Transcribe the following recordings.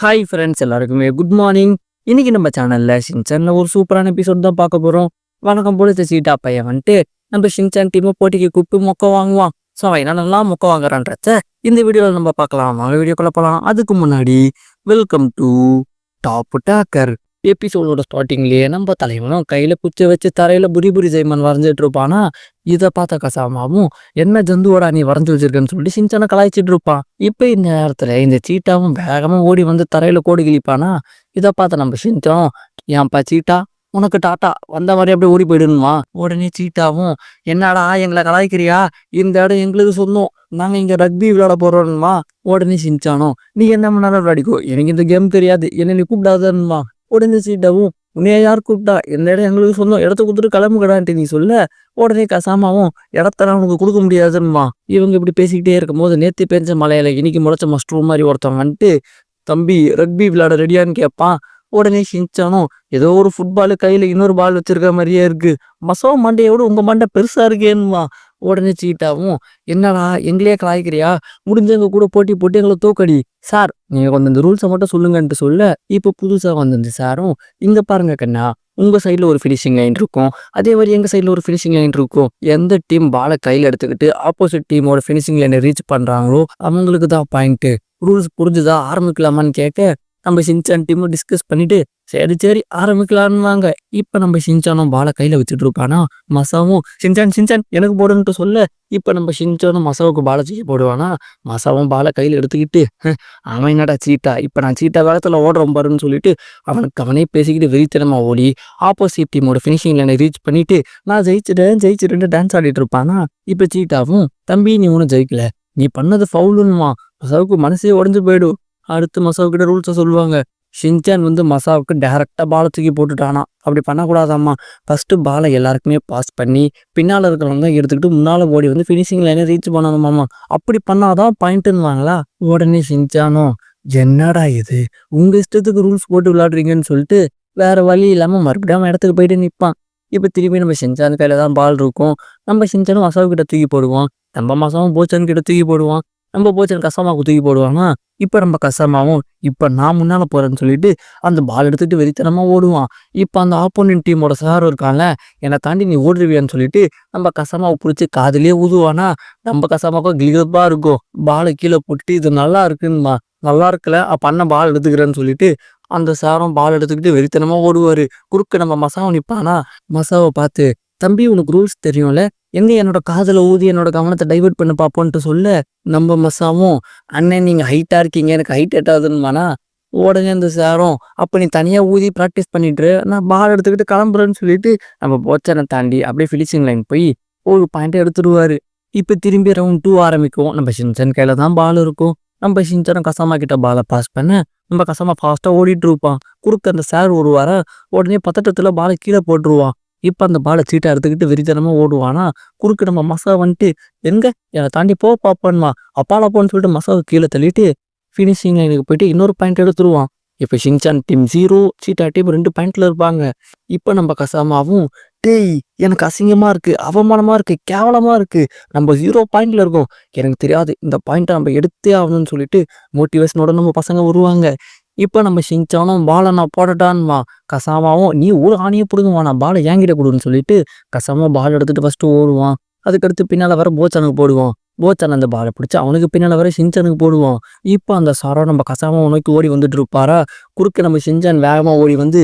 Hi friends எல்லாருக்குமே good morning. இன்னைக்கு நம்ம சேனல்ல ஷின்சான்ல ஒரு சூப்பரான எபிசோட் தான் பார்க்க போறோம். வணக்கம் போல இந்த சீட்டா பையன் வந்துட்டு நம்ம ஷின்சான் டீமை போட்டிக்கு கூப்பிட்டு மொக்க வாங்குவான். ஸோ அவன் என்னென்னலாம் மொக்க வாங்குறான்றத இந்த வீடியோவில் நம்ம பார்க்கலாம். வாங்க வீடியோக்குள்ள போகலாம். அதுக்கு முன்னாடி வெல்கம் டு டாப் டாக்கர். எபிசோடோட ஸ்டார்டிங்லேயே நம்ம தலைவனும் கையில குச்சி வச்சு தரையில புரி ஜெய்மன் வரைஞ்சிட்டு இருப்பானா. இதை பார்த்த கசாமாவும் என்ன ஜந்துவோட நீ வரைஞ்சி வச்சிருக்கேன்னு சொல்லிட்டு ஷின்சானை கலாய்ச்சிட்டு இருப்பான். இப்போ இந்த நேரத்துல இந்த சீட்டாவும் வேகமா ஓடி வந்து தரையில கோடி கிழிப்பானா. இதை பார்த்த நம்ம ஷின்சானும் ஏன்பா சீட்டா உனக்கு டாட்டா வந்த மாதிரி அப்படியே ஓடி போயிடுமா. உடனே சீட்டாவும் என்னடா எங்களை கலாய்க்கிறியா, இந்த இடம் எங்களுக்கு சொந்தம், நாங்க இங்க ரக்பி விளையாட போறோம்மா. உடனே ஷின்சானும் நீ என்ன பண்ணாலும் விளையாடிக்கோ, எனக்கு இந்த கேம் தெரியாது, என்ன நீ கூப்பிடாதன்மா. உடனே சீட்டாவும் உன்னைய யார் கூப்பிட்டா, இந்த இடம் எங்களுக்கு சொந்தம், இடத்த கொடுத்துட்டு கிளம்புக்கடான்ட்டு நீ சொல்ல. உடனே கசாமாவும் இடத்தெல்லாம் உனக்கு கொடுக்க முடியாதுன்னுமா. இவங்க இப்படி பேசிக்கிட்டே இருக்கும் போது நேற்று பெஞ்ச மலையில இன்னைக்கு முளைச்ச மஸ்ட்ரூம் மாதிரி ஒருத்தவங்க வந்துட்டு தம்பி ரக்பி விளையாட ரெடியான்னு கேட்பான். உடனே ஷின்சானும் ஏதோ ஒரு ஃபுட்பாலு கையில இன்னொரு பால் வச்சிருக்க மாதிரியே இருக்கு, மசோ மண்டையோட உங்க மண்டை பெருசா இருக்கேன்னுமா. உடனே சீட்டாவும் என்னடா எங்களையே கலாய்க்கிறியா, முடிஞ்சவங்க கூட போட்டி போட்டு எங்களை தோக்கடி சார், நீங்க கொஞ்சம் இந்த ரூல்ஸை மட்டும் சொல்லுங்கன்ட்டு சொல்ல. இப்போ புதுசா வந்து சாரும் இங்க பாருங்க கண்ணா, உங்க சைட்ல ஒரு ஃபினிஷிங் லைன் இருக்கும், அதே மாதிரி எங்க சைட்ல ஒரு ஃபினிஷிங் லைன் இருக்கும். எந்த டீம் பாலை கையில எடுத்துக்கிட்டு ஆப்போசிட் டீமோட ஃபினிஷிங் லைனை ரீச் பண்றாங்களோ அவங்களுக்கு தான் பாயிண்ட். ரூல்ஸ் புரிஞ்சுதா, ஆரம்பிக்கலாமான்னு கேட்க நம்ம ஷின்சான் டீமும் டிஸ்கஸ் பண்ணிட்டு சரி ஆரம்பிக்கலான்னு. இப்ப நம்ம ஷின்சானும் பாலை கையில வச்சுட்டு இருப்பானா. மசாவும் ஷின்சான் எனக்கு போடுன்ட்டு சொல்ல. இப்ப நம்ம ஷின்சானும் மசாவுக்கு பாலை தூக்கி போடுவானா. மசாவும் பாலை கையில எடுத்துக்கிட்டு அவன் என்னடா சீட்டா, இப்ப நான் சீட்டா வேகத்துல ஓடுறோம் பாருன்னு சொல்லிட்டு அவனுக்கு அவனே பேசிக்கிட்டு வெறித்தனமா ஓடி ஆப்போசிட் டீமோட ஃபினிஷிங் லைனை ரீச் பண்ணிட்டு நான் ஜெயிச்சிட்டேன் டான்ஸ் ஆடிட்டு இருப்பானா. இப்ப சீட்டாவும் தம்பி நீ ஒன்னும் ஜெயிக்கல, நீ பண்ணது ஃபவுலுன்னுமா. மசாவுக்கு மனசே உடஞ்சு போயிடும். அடுத்து மசாவுக்கிட்ட ரூல்ஸை சொல்லுவாங்க. ஷின்சான் வந்து மசாவுக்கு டைரக்டா பாலை தூக்கி போட்டுட்டானா. அப்படி பண்ணக்கூடாதாம்மா, ஃபர்ஸ்ட் பாலை எல்லாருக்குமே பாஸ் பண்ணி பின்னால இருக்கிறவங்க எடுத்துக்கிட்டு முன்னால ஓடி வந்து ஃபினிஷிங் லைனை ரீச் பண்ணணுமாமா. அப்படி பண்ணாதான் பாயிண்ட்னுவாங்களா. உடனே ஷின்சானும் என்னடா இது உங்க இஷ்டத்துக்கு ரூல்ஸ் போட்டு விளையாடுறீங்கன்னு சொல்லிட்டு வேற வழி இல்லாம மறுபடியும் இடத்துக்கு போயிட்டு நிற்பான். இப்ப திரும்பி நம்ம ஷின்சான் கையில தான் பால் இருக்கும். நம்ம ஷின்சானும் மசாவுக்கிட்ட தூக்கி போடுவோம், நம்ம மசாவும் போச்சன் கிட்ட தூக்கி போடுவான், நம்ம போச்சன் கசாமாவுக்கு தூக்கி போடுவாங்க. இப்ப நம்ம கசாமாவும் இப்ப நான் முன்னால போறேன்னு சொல்லிட்டு அந்த பால் எடுத்துட்டு வெறித்தனமா ஓடுவான். இப்ப அந்த ஆப்போனன்ட் டீமோட சார் இருக்கான்ல, என்னை தாண்டி நீ ஓடுருவியான்னு சொல்லிட்டு நம்ம கசாமாவை பிடிச்சி காதுலயே ஊதுவானா. நம்ம கசாமாவுக்கும் கிளிகப்பா இருக்கும். பாலை கீழே போட்டு இது நல்லா இருக்குன்னுமா. நல்லா இருக்கல அப்ப அண்ணன் பால் எடுத்துக்கிறேன்னு சொல்லிட்டு அந்த சாரும் பால் எடுத்துக்கிட்டு வெறித்தனமா ஓடுவாரு. குறுக்க நம்ம மசாவை நிப்பானா. மசாவை பார்த்து தம்பி உனக்கு ரூல்ஸ் தெரியும்ல, எங்க என்னோட காதல ஊதி என்னோட கவனத்தை டைவெர்ட் பண்ண பாப்போன்ட்டு சொல்ல. நம்ம மசாவும் அண்ணன் நீங்க ஹைட்டா இருக்கீங்க, எனக்கு ஹைட் எட்டாதுன்னுமானா. உடனே அந்த சாரும் அப்ப நீ தனியா ஊதி ப்ராக்டிஸ் பண்ணிட்டு நான் பால் எடுத்துக்கிட்டு கிளம்புறேன்னு சொல்லிட்டு நம்ம போச்சனை தாண்டி அப்படியே ஃபினிஷிங் லைன் போய் ஒரு பாயிண்ட் எடுத்துடுவாரு. இப்ப திரும்பி ரவுண்ட் 2 ஆரம்பிக்கும். நம்ம ஷின்சான் கையில தான் பால் இருக்கும். நம்ம ஷின்சானும் கசாமா கிட்ட பாலை பாஸ் பண்ண நம்ம கசாமா ஃபாஸ்டா ஓடிட்டு இருப்பான். குறுக்க அந்த சார் ஓடுவார. உடனே பதட்டத்துல பாலை கீழே போட்டுருவான். இப்ப அந்த பாலை சீட்டா எடுத்துக்கிட்டு வெறித்தனமா ஓடுவானா. குறுக்கு நம்ம மசா வந்துட்டு எங்க என்னை தாண்டி போ பாப்பான்மா. அப்பால போன்னு சொல்லிட்டு மசாவை கீழே தள்ளிட்டு ஃபினிஷிங் லைனுக்கு போயிட்டு இன்னொரு பாயிண்ட் எடுத்துருவான். இப்ப ஷின்சான் டீம் 0, சீட்டா டீம் 2 பாயிண்ட்ல இருப்பாங்க. இப்ப நம்ம கசாமாவும் டேய் எனக்கு அசிங்கமா இருக்கு, அவமானமா இருக்கு, கேவலமா இருக்கு, நம்ம 0 பாயிண்ட்ல இருக்கோம், எனக்கு தெரியாது, இந்த பாயிண்ட்டை நம்ம எடுத்தே ஆகணும்னு சொல்லிட்டு மோட்டிவேஷனோட நம்ம பசங்க வருவாங்க. இப்ப நம்ம ஷின்சானும் பாலை நான் போடட்டான்மா. கசாமாவும் நீ ஒரு ஆணியை பிடுங்குவான், நான் பாலை ஏங்கிட்ட கொடுன்னு சொல்லிட்டு கசாமா பால் எடுத்துட்டு ஃபர்ஸ்ட் ஓடுவான். அதுக்கடுத்து பின்னால வர போச்சானுக்கு போடுவான். போச்சான் அந்த பாலை பிடிச்சி அவனுக்கு பின்னால வர ஷின்சானுக்கு போடுவான். இப்போ அந்த சாரோ நம்ம கசாமா நோக்கி ஓடி வந்துட்டு இருப்பாரா. குறுக்க நம்ம ஷின்சான் வேகமா ஓடி வந்து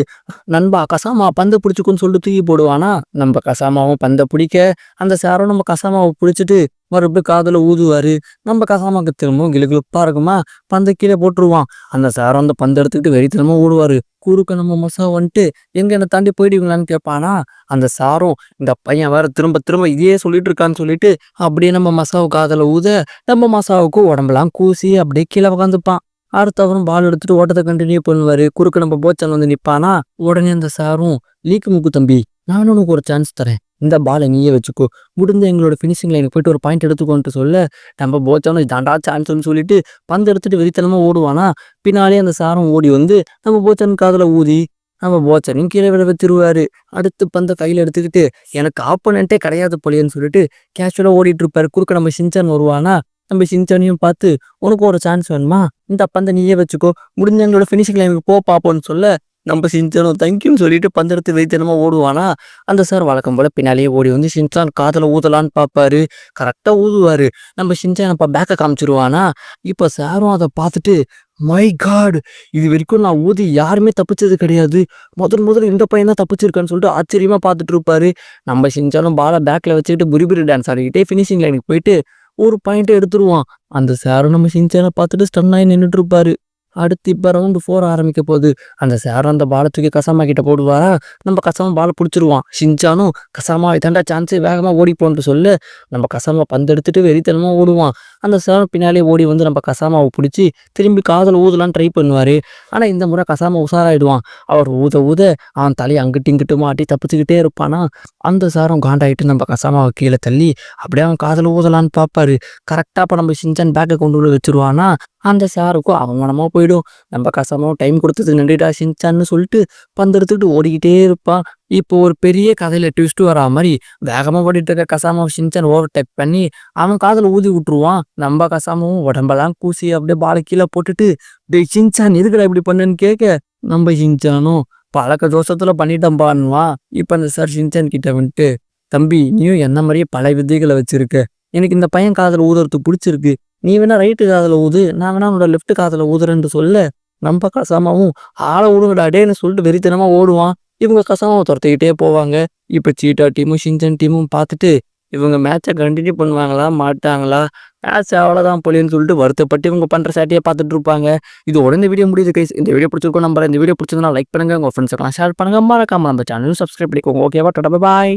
நண்பா கசாமா பந்தை பிடிச்சிக்குன்னு சொல்லிட்டு தூக்கி போடுவானா. நம்ம கசாமாவும் பந்தை பிடிக்க அந்த சாரோ நம்ம கசாமாவை பிடிச்சிட்டு மறுபடியும் காதுல ஊதுவாரு. நம்ம கசாமாக்கு திரும்பவும் கிளுகிளுப்பா இருக்குமா, பந்தை கீழே போட்டுருவான். அந்த சாரம் அந்த பந்தை எடுத்துக்கிட்டு வெறித்தனமா ஓடுவாரு. குறுக்க நம்ம மசா வந்துட்டு எங்க என்னை தாண்டி போயிடுவீங்களான்னு கேட்பானா. அந்த சாரும் இந்த பையன் வேற திரும்ப திரும்ப இதையே சொல்லிட்டு இருக்கான்னு சொல்லிட்டு அப்படியே நம்ம மசாவு காதல ஊத நம்ம மசாவுக்கு உடம்பெல்லாம் கூசி அப்படியே கீழே உட்காந்துப்பான். அடுத்தவரும் பால் எடுத்துட்டு ஓட்டத்தை கண்டினியூ பண்ணுவாரு. குறுக்க நம்ம போச்சன் வந்து நிப்பானா. உடனே அந்த சாரும் லீக்கு முக்கு தம்பி, நான் உனக்கு ஒரு சான்ஸ் தரேன், இந்த பாலை நீயே வச்சுக்கோ, முடிஞ்ச எங்களோட ஃபினிஷிங் லைனுக்கு போயிட்டு ஒரு பாயிண்ட் எடுத்துக்கோன்ட்டு சொல்ல. நம்ம போச்சானு தாண்டா சான்ஸ்ன்னு சொல்லிட்டு பந்து எடுத்துட்டு வெறித்தனமா ஓடுவானா. பின்னாலே அந்த சாரம் ஓடி வந்து நம்ம போச்சன் காதுல ஊதி நம்ம போச்சனையும் கீழே விட வச்சிருவாரு. அடுத்து பந்தை கையில எடுத்துக்கிட்டு எனக்கு ஆப்போனன்ட்டே கிடையாது போலியன்னு சொல்லிட்டு கேஷுவலா ஓடிட்டு இருப்பாரு. குறுக்க நம்ம ஷின்சான் வருவானா. நம்ம ஷின்சானையும் பார்த்து உனக்கு ஒரு சான்ஸ் வேணுமா, இந்த பந்தை நீயே வச்சுக்கோ, முடிஞ்ச எங்களோட ஃபினிஷிங் லைனுக்கு போ பார்ப்போம்னு சொல்ல, நம்ம ஷின்சானும் தேங்க்யூன்னு சொல்லிட்டு பந்தெடுத்து வெறித்தனமா ஓடுவானா, அந்த சார் வழக்கம் போல பின்னாலேயே ஓடி வந்து ஷின்சான் காதுல ஊதலான்னு பார்ப்பாரு. கரெக்டா ஊதுவாரு. நம்ம ஷின்சான் அப்ப பேக்க காமிச்சிருவானா, இப்ப சாரும் அத பார்த்துட்டு, மை காட்! இது வரைக்கும் நான் ஊதி யாருமே தப்பிச்சது கிடையாது. முதல்ல இந்த பையன் தான் தப்பிச்சிருக்கான்னு சொல்லிட்டு ஆச்சரியமா பார்த்துட்டு இருப்பாரு. நம்ம ஷின்சானும் பால பேக்ல வச்சுக்கிட்டு புரி டான்ஸ் ஆடிக்கிட்டே ஃபினிஷிங் லைனுக்கு போயிட்டு ஒரு பாயிண்ட் எடுத்துருவான். அந்த சாரும் நம்ம ஷின்சானை பார்த்துட்டு ஸ்டன் ஆகி நின்றுட்டு இருப்பாரு. அடுத்து இப்போ ரவுண்டு 4 ஆரம்பிக்க போகுது. அந்த சாரும் அந்த பாலை தூக்கி கசாமா கிட்ட போடுவாரா, நம்ம கசாமா பாலை பிடிச்சிருவான். ஷின்சானும் கசாமா இதாண்டா சான்ஸு வேகமாக ஓடி போன்ட்டு சொல்ல, நம்ம கசாமா பந்து எடுத்துட்டு வெறித்தனமாக ஓடுவான். அந்த சாரும் பின்னாலே ஓடி வந்து நம்ம கசாமாவை பிடிச்சி திரும்பி காதில் ஊதலான்னு ட்ரை பண்ணுவார். ஆனால் இந்த முறை கசாமா உஷாராயிடுவான். அவர் ஊத ஊத அவன் தலையை அங்கிட்டு இங்கிட்டு மாட்டி தப்பிச்சுக்கிட்டே இருப்பானா, அந்த சாரும் காண்டாயிட்டு நம்ம கசாமாவை கீழே தள்ளி அப்படியே அவன் காதில் ஊதலான்னு பார்ப்பாரு. கரெக்டாக இப்போ நம்ம ஷின்சான் பேக்கை கொண்டு உள்ள வச்சுருவானா, அந்த சாருக்கும் அவமானமாக போயிடும். நம்ம கசாமாவும் டைம் கொடுத்ததுக்கு நன்றிடா ஷின்சான்னு சொல்லிட்டு பந்து எடுத்துக்கிட்டு ஓடிக்கிட்டே இருப்பான். இப்போ ஒரு பெரிய கதையில ட்விஸ்ட் வரா மாதிரி வேகமாக ஓடிட்டு இருக்க கசாமாவை ஷின்சான் ஓவர்டேக் பண்ணி அவன் காதில் ஊதி விட்டுருவான். நம்ம கசாமாவும் உடம்பெல்லாம் கூசி அப்படியே பாலை கீழே போட்டுட்டு, டேய் ஷின்சான் எதுக்குடா இப்படி பண்ணுன்னு கேட்க, நம்ம ஷின்சானும் பழக்க தோஷத்துல பண்ணிட்டோம்பான்னுவான். இப்போ அந்த சார் ஷின்சான் கிட்ட வந்துட்டு, தம்பி நீயும் என்ன மாதிரியே பல வித்தைகளை வச்சிருக்க, எனக்கு இந்த பையன் காதில் ஊதுறதுக்கு பிடிச்சிருக்கு, நீ வேணா ரைட்டு காதில் ஊது, நான் வேணா உன்னோட லெஃப்ட் காதில் ஊதுறேன்னு சொல்ல, நம்ம கசாமாவும் ஆளை விடுங்கடா டேன்னு சொல்லிட்டு வெறித்தனமா ஓடுவான். இவங்க கசாமாவை துரத்திக்கிட்டே போவாங்க. இப்போ சீட்டா டீமும் ஷின்சான் டீமும் பார்த்துட்டு இவங்க மேட்சை கண்டினியூ பண்ணுவாங்களா மாட்டாங்களா, மேட்ச் அவ்வளோதான் போலின்னு சொல்லிட்டு வருத்தப்பட்டு இவங்க பண்ணுற சேட்டையை பார்த்துட்டு இருப்பாங்க. இதோட இந்த வீடியோ முடியுது கைஸ். இந்த வீடியோ பிடிச்சிருக்கோம் நம்புறேன். இந்த வீடியோ பிடிச்சதுனா லைக் பண்ணுங்க, உங்கள் ஃப்ரெண்ட்ஸுக்கெல்லாம் ஷேர் பண்ணுங்க, மறக்காம நம்ம சேனலும் சப்ஸ்கிரைப் பண்ணிக்கோங்க. ஓகேவா, டாடா பாய்.